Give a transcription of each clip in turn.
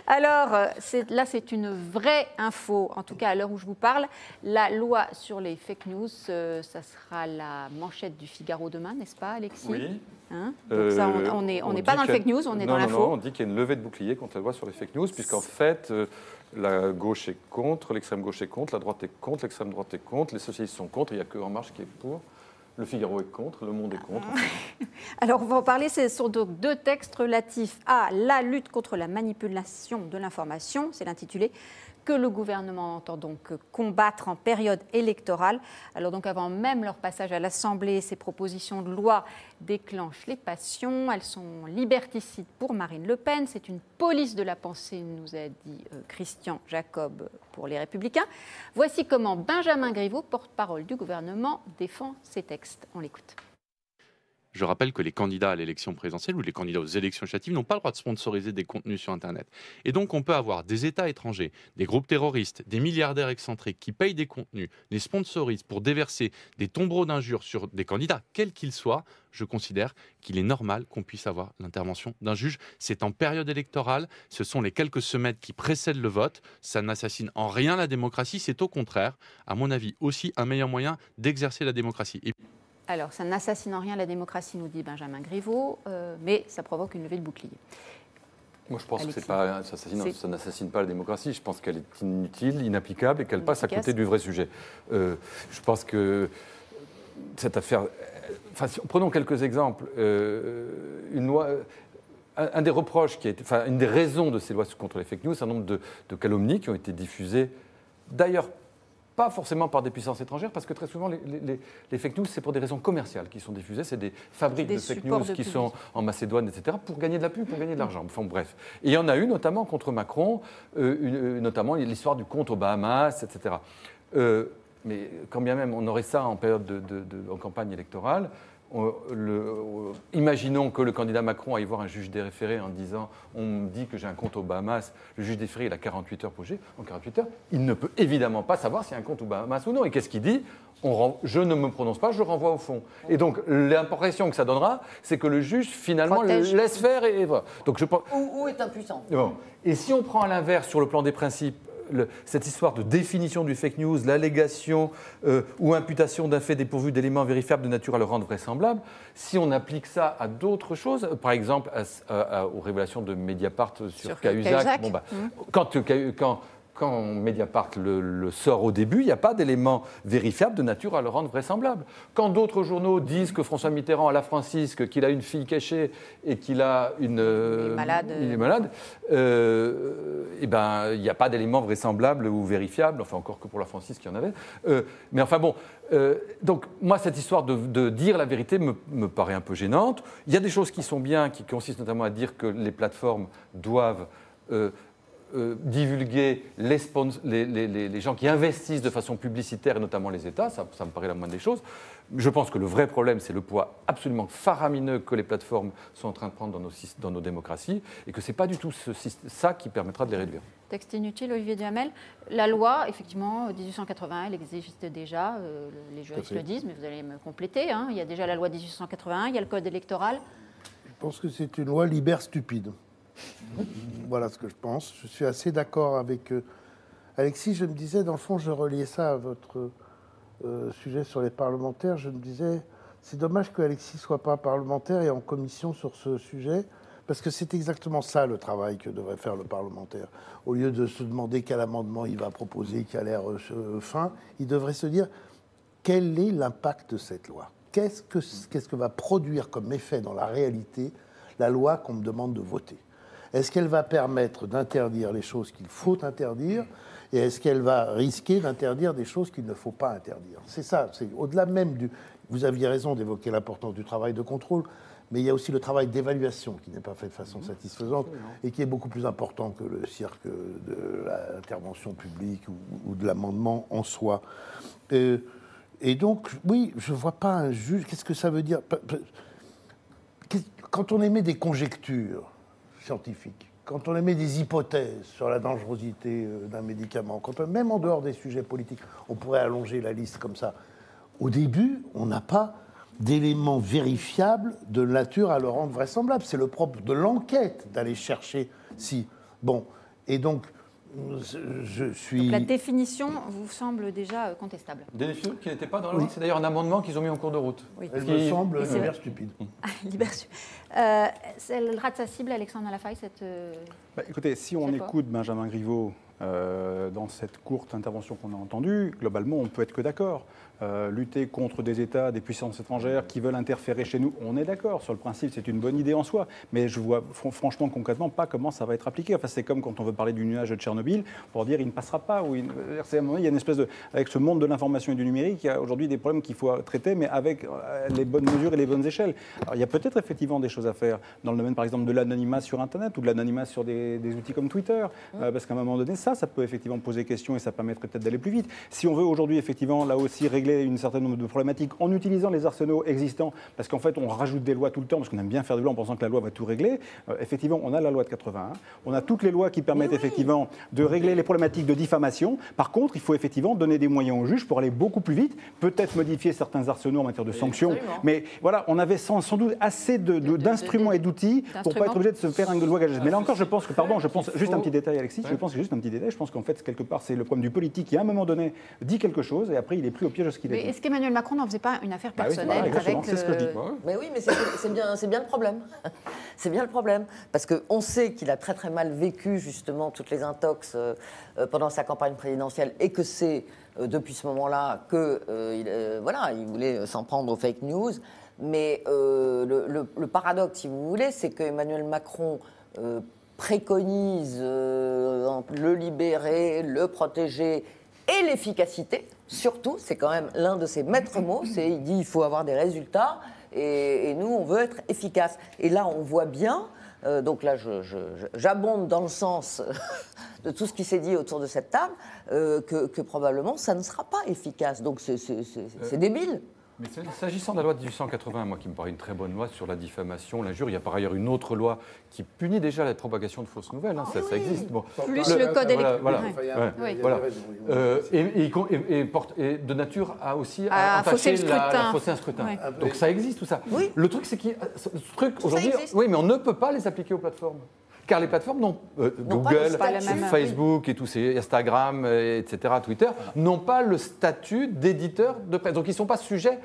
Alors, là, c'est une vraie info, en tout cas à l'heure où je vous parle. La loi sur les fake news, ça sera la manchette du Figaro demain, n'est-ce pas, Alexis? Oui. Hein? Donc ça, on n'est pas dans le fake news, on est dans l'info. Non, on dit qu'il y a une levée de bouclier contre la loi sur les fake news, puisqu'en fait, la gauche est contre, l'extrême gauche est contre, la droite est contre, l'extrême droite est contre, les socialistes sont contre, il n'y a que En Marche qui est pour. Le Figaro est contre, Le Monde est contre. Alors, on va en parler. Ce sont donc deux textes relatifs à la lutte contre la manipulation de l'information. C'est l'intitulé que le gouvernement entend donc combattre en période électorale. Alors donc avant même leur passage à l'Assemblée, ces propositions de loi déclenchent les passions. Elles sont liberticides pour Marine Le Pen. C'est une police de la pensée, nous a dit Christian Jacob pour Les Républicains. Voici comment Benjamin Griveaux, porte-parole du gouvernement, défend ces textes. On l'écoute. Je rappelle que les candidats à l'élection présidentielle ou les candidats aux élections législatives n'ont pas le droit de sponsoriser des contenus sur Internet. Et donc, on peut avoir des États étrangers, des groupes terroristes, des milliardaires excentriques qui payent des contenus, les sponsorisent pour déverser des tombereaux d'injures sur des candidats, quels qu'ils soient. Je considère qu'il est normal qu'on puisse avoir l'intervention d'un juge. C'est en période électorale, ce sont les quelques semaines qui précèdent le vote. Ça n'assassine en rien la démocratie, c'est au contraire, à mon avis, aussi un meilleur moyen d'exercer la démocratie. Alors, ça n'assassine en rien la démocratie, nous dit Benjamin Griveaux, mais ça provoque une levée de bouclier. Moi, je pense que ça n'assassine pas la démocratie. Je pense qu'elle est inutile, inapplicable et qu'elle passe à côté du vrai sujet. Je pense que cette affaire... prenons quelques exemples. Une loi... Un des reproches qui a été... une des raisons de ces lois contre les fake news, c'est un nombre de calomnies qui ont été diffusées, d'ailleurs, pas forcément par des puissances étrangères, parce que très souvent, les fake news, c'est pour des raisons commerciales qui sont diffusées. C'est des fabriques de fake news qui sont en Macédoine, etc., pour gagner de la pub, pour gagner de l'argent. Enfin, bref. Et il y en a eu notamment contre Macron, notamment l'histoire du compte aux Bahamas, etc. Mais quand bien même on aurait ça en période en campagne électorale, imaginons que le candidat Macron aille voir un juge des référés en disant « on me dit que j'ai un compte aux Bahamas », le juge des référés il a 48 heures pour juger. En 48 heures, il ne peut évidemment pas savoir s'il y a un compte aux Bahamas ou non. Et qu'est-ce qu'il dit ? Je ne me prononce pas, je renvoie au fond. Et donc l'impression que ça donnera, c'est que le juge finalement laisse faire et voilà. Donc, je pense... ou est impuissant. Bon. Et si on prend à l'inverse sur le plan des principes, cette histoire de définition du fake news, l'allégation ou imputation d'un fait dépourvu d'éléments vérifiables de nature à le rendre vraisemblable, si on applique ça à d'autres choses, par exemple aux révélations de Mediapart sur Cahuzac, quand Mediapart le sort au début, il n'y a pas d'éléments vérifiables de nature à le rendre vraisemblable. Quand d'autres journaux disent que François Mitterrand a la Francisque, qu'il a une fille cachée et qu'il a il est malade, il n'y a pas d'éléments vraisemblables ou vérifiables, enfin encore que pour la Francisque il y en avait. Mais enfin bon, donc moi cette histoire de dire la vérité me paraît un peu gênante. Il y a des choses qui sont bien, qui consistent notamment à dire que les plateformes doivent... divulguer les gens qui investissent de façon publicitaire, et notamment les États, ça me paraît la moindre des choses. Je pense que le vrai problème, c'est le poids absolument faramineux que les plateformes sont en train de prendre dans nos démocraties, et que ce n'est pas du tout ça qui permettra de les réduire. Texte inutile, Olivier Duhamel. La loi, effectivement, 1881, elle existe déjà, les juristes le disent, mais vous allez me compléter. Hein. Il y a déjà la loi 1881, il y a le code électoral. Je pense que c'est une loi libère stupide. Voilà ce que je pense. Je suis assez d'accord avec Alexis. Je me disais, dans le fond, je reliais ça à votre sujet sur les parlementaires. Je me disais, c'est dommage qu'Alexis ne soit pas parlementaire et en commission sur ce sujet, parce que c'est exactement ça le travail que devrait faire le parlementaire. Au lieu de se demander quel amendement il va proposer, qui a l'air fin, il devrait se dire, quel est l'impact de cette loi ? Qu'est-ce que va produire comme effet dans la réalité la loi qu'on me demande de voter ? Est-ce qu'elle va permettre d'interdire les choses qu'il faut interdire, et est-ce qu'elle va risquer d'interdire des choses qu'il ne faut pas interdire ? C'est ça, c'est au-delà même du... Vous aviez raison d'évoquer l'importance du travail de contrôle, mais il y a aussi le travail d'évaluation qui n'est pas fait de façon satisfaisante et qui est beaucoup plus important que le cirque de l'intervention publique ou de l'amendement en soi. Et donc, oui, je ne vois pas un juge... Qu'est-ce que ça veut dire ? Quand on émet des conjectures scientifiques, quand on émet des hypothèses sur la dangerosité d'un médicament, même en dehors des sujets politiques, on pourrait allonger la liste comme ça. Au début, on n'a pas d'éléments vérifiables de nature à le rendre vraisemblable. C'est le propre de l'enquête d'aller chercher si, Bon, et donc, je suis... Donc la définition vous semble déjà contestable. Des définitions qui n'étaient pas dans la loi. C'est d'ailleurs un amendement qu'ils ont mis en cours de route. Oui. Elle me semble libère stupide. Elle rate sa cible, Alexandre Malafaille, cette... Écoutez, si on écoute Benjamin Griveaux dans cette courte intervention qu'on a entendue, globalement, on ne peut être que d'accord. Lutter contre des États, des puissances étrangères qui veulent interférer chez nous, on est d'accord. Sur le principe, c'est une bonne idée en soi. Mais je vois franchement, concrètement, pas comment ça va être appliqué. Enfin, c'est comme quand on veut parler du nuage de Tchernobyl, pour dire il ne passera pas. Ou il y a une espèce de... Avec ce monde de l'information et du numérique, il y a aujourd'hui des problèmes qu'il faut traiter, mais avec les bonnes mesures et les bonnes échelles. Alors, il y a peut-être effectivement des choses à faire dans le domaine, par exemple, de l'anonymat sur Internet ou de l'anonymat sur des outils comme Twitter. Parce qu'à un moment donné, ça peut effectivement poser question et ça permettrait peut-être d'aller plus vite. Si on veut aujourd'hui, effectivement, là aussi, régler une certaine nombre de problématiques en utilisant les arsenaux existants, parce qu'en fait, on rajoute des lois tout le temps, parce qu'on aime bien faire des lois en pensant que la loi va tout régler. Effectivement, on a la loi de 81, on a toutes les lois qui permettent effectivement de régler les problématiques de diffamation. Par contre, il faut effectivement donner des moyens aux juges pour aller beaucoup plus vite, peut-être modifier certains arsenaux en matière de sanctions. Absolument. Mais voilà, on avait sans doute assez d'instruments et d'outils pour ne pas être obligé de se faire une loi gagée. Mais là encore, je pense que, juste un petit détail, Alexis, je pense qu'en fait, quelque part, c'est le problème du politique qui, à un moment donné, dit quelque chose et après, il est pris au piège de ce qu'il est. Est-ce qu'Emmanuel Macron n'en faisait pas une affaire personnelle avec... C'est ce que je dis. Mais oui, mais c'est bien le problème. C'est bien le problème. Parce qu'on sait qu'il a très très mal vécu justement toutes les intox pendant sa campagne présidentielle et que c'est depuis ce moment-là qu'il voulait s'en prendre aux fake news. Mais le paradoxe, si vous voulez, c'est qu'Emmanuel Macron préconise le libérer, le protéger et l'efficacité. Surtout, c'est quand même l'un de ses maîtres mots, il dit il faut avoir des résultats et nous on veut être efficace. Et là on voit bien, donc là j'abonde dans le sens de tout ce qui s'est dit autour de cette table, que probablement ça ne sera pas efficace. Donc c'est débile. Mais s'agissant de la loi de 1880, moi qui me paraît une très bonne loi sur la diffamation, l'injure, il y a par ailleurs une autre loi qui punit déjà la propagation de fausses nouvelles, ça existe. Bon. Plus le code électronique. Et de nature à aussi fausser un scrutin. Ouais. Donc ça existe tout ça. Oui. Le truc c'est aujourd'hui, oui, mais on ne peut pas les appliquer aux plateformes. Car les plateformes Google, Facebook et tous ces Instagram, etc., Twitter, n'ont pas le statut d'éditeur de presse. Donc ils ne sont pas sujets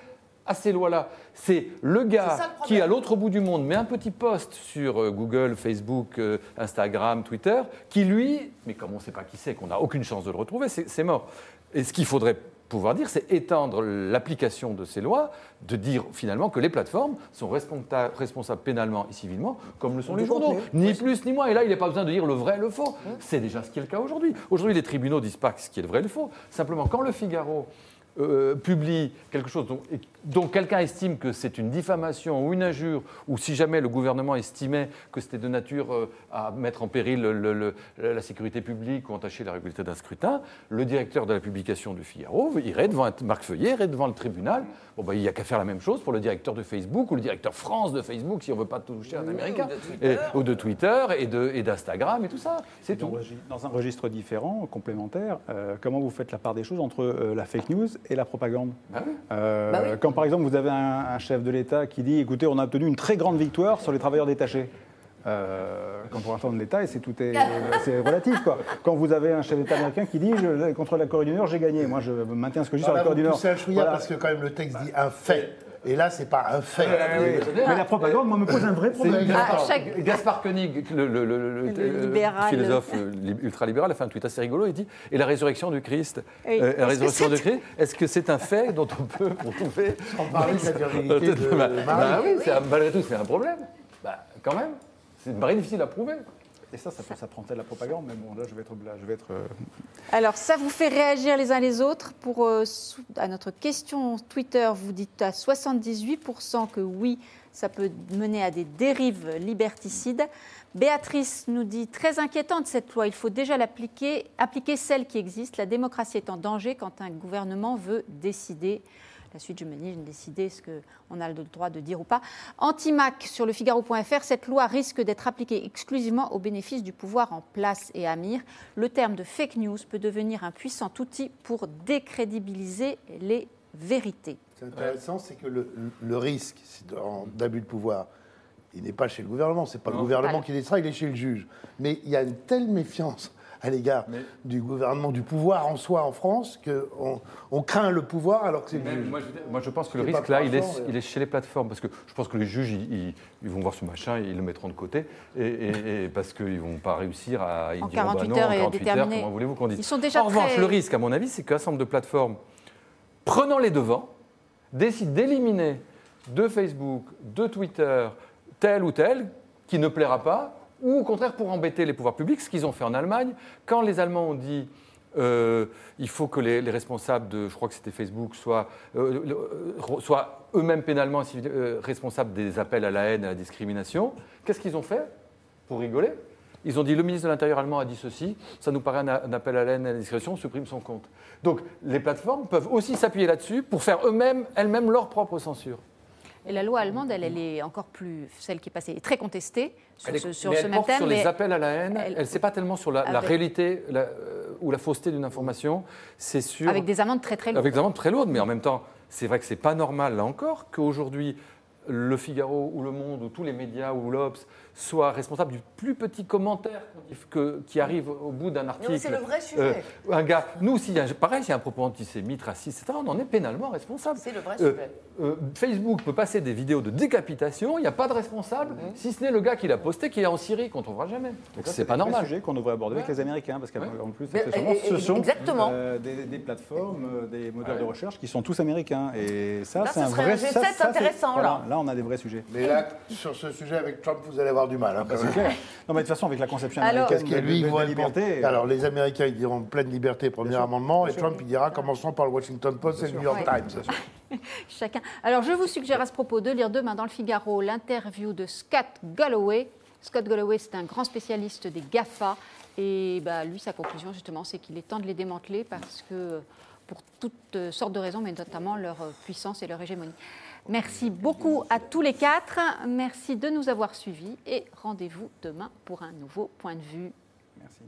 à ces lois-là. C'est le gars qui, à l'autre bout du monde, met un petit post sur Google, Facebook, Instagram, Twitter, qui lui, mais comme on ne sait pas qui c'est, qu'on n'a aucune chance de le retrouver, c'est mort. Et ce qu'il faudrait pouvoir dire, c'est étendre l'application de ces lois, de dire finalement que les plateformes sont responsables pénalement et civilement, comme le sont les journaux. Ni plus ni moins. Et là, il n'est pas besoin de dire le vrai et le faux. C'est déjà ce qui est le cas aujourd'hui. Aujourd'hui, les tribunaux ne disent pas ce qui est le vrai et le faux. Simplement, quand le Figaro publie quelque chose dont quelqu'un estime que c'est une diffamation ou une injure, ou si jamais le gouvernement estimait que c'était de nature à mettre en péril la sécurité publique ou entacher la régularité d'un scrutin, le directeur de la publication du Figaro irait devant Marc Feuillet, irait devant le tribunal. Bon, il n'y a qu'à faire la même chose pour le directeur de Facebook ou le directeur France de Facebook, si on ne veut pas toucher un Américain, ou de Twitter et d'Instagram et tout ça. C'est tout. Dans un registre différent, complémentaire, comment vous faites la part des choses entre la fake news et la propagande? Quand par exemple vous avez un chef de l'État qui dit écoutez, on a obtenu une très grande victoire sur les travailleurs détachés. Quand on entend de l'État, c'est relatif, quoi. Quand vous avez un chef d'État américain qui dit contre la Corée du Nord, j'ai gagné. Moi, je maintiens ce que je dis sur la Corée du Nord. C'est un chouïa parce que quand même le texte dit un fait. Et là, c'est pas un fait. Mais la propagande, moi, me pose un vrai problème. Gaspard Koenig, le philosophe ultralibéral, a fait un tweet assez rigolo. Il dit et la résurrection du Christ. La résurrection du Christ, est-ce que c'est un fait dont on peut prouver? Sans parler de la virilité de Marie. Oui, malgré tout, c'est un problème. Quand même, c'est très difficile à prouver. Et ça prend la propagande, mais bon, là, je vais être... Alors, ça vous fait réagir les uns les autres. À notre question Twitter, vous dites à 78% que oui, ça peut mener à des dérives liberticides. Béatrice nous dit, très inquiétante cette loi, il faut déjà appliquer celle qui existe. La démocratie est en danger quand un gouvernement veut décider. La suite, je me dis, décider ce qu'on a le droit de dire ou pas. Antimac sur le Figaro.fr, cette loi risque d'être appliquée exclusivement au bénéfice du pouvoir en place et Amir. Le terme de fake news peut devenir un puissant outil pour décrédibiliser les vérités. C'est intéressant, c'est que le risque d'abus de pouvoir il n'est pas chez le gouvernement. C'est pas le gouvernement qui décide, il est chez le juge. Mais il y a une telle méfiance à l'égard du gouvernement, du pouvoir en soi en France, qu'on craint le pouvoir alors que c'est le juge. Moi, je pense que le risque, là, il est chez les plateformes. Parce que je pense que les juges, ils vont voir ce machin, ils le mettront de côté. Et parce qu'ils ne vont pas réussir à... En 48 heures et déterminer. Comment voulez-vous qu'on dise ? Ils sont déjà en revanche, le risque, à mon avis, c'est qu'un certain nombre de plateformes, prenant les devants, décident d'éliminer de Facebook, de Twitter, tel ou tel, qui ne plaira pas, ou au contraire pour embêter les pouvoirs publics, ce qu'ils ont fait en Allemagne. Quand les Allemands ont dit il faut que les responsables de, je crois que c'était Facebook, soient eux-mêmes pénalement responsables des appels à la haine et à la discrimination, qu'est-ce qu'ils ont fait pour rigoler ? Ils ont dit le ministre de l'Intérieur allemand a dit ceci, ça nous paraît un appel à la haine et à la discrimination, on supprime son compte. Donc les plateformes peuvent aussi s'appuyer là-dessus pour faire elles-mêmes leur propre censure. Et la loi allemande, elle est encore plus, celle qui est passée, est très contestée sur ce même thème. Sur les appels à la haine, elle ne sait pas tellement sur la réalité ou la fausseté d'une information, c'est sur... Avec des amendes très très lourdes. Avec des amendes très lourdes, mais en même temps, c'est vrai que ce n'est pas normal, là encore, qu'aujourd'hui, Le Figaro ou Le Monde ou tous les médias ou l'Obs soient responsables du plus petit commentaire qui arrive au bout d'un article. Non, mais c'est le vrai sujet. Un gars, nous, pareil, s'il y a un propos antisémite, raciste, etc., on en est pénalement responsable. C'est le vrai sujet. Facebook peut passer des vidéos de décapitation, il n'y a pas de responsable, si ce n'est le gars qui l'a posté, qui est en Syrie, qu'on ne trouvera jamais. Donc c'est pas normal. C'est un sujet qu'on devrait aborder avec les Américains, parce qu'en plus, ce sont des plateformes, des moteurs de recherche qui sont tous américains. Et ça, c'est un vrai sujet. C'est intéressant, là. Là, on a des vrais sujets. Mais là, sur ce sujet avec Trump, vous allez avoir du mal. Hein, c'est clair. Non, mais de toute façon, avec la conception américaine de la liberté... Alors, les Américains, ils diront pleine liberté, premier amendement, et Trump, il dira, commençons par le Washington Post et le New York Times. Chacun. Alors, je vous suggère à ce propos de lire demain dans le Figaro l'interview de Scott Galloway. Scott Galloway, c'est un grand spécialiste des GAFA. Et lui, sa conclusion, justement, c'est qu'il est temps de les démanteler parce que, pour toutes sortes de raisons, mais notamment leur puissance et leur hégémonie. Merci beaucoup à tous les quatre. Merci de nous avoir suivis et rendez-vous demain pour un nouveau point de vue. Merci.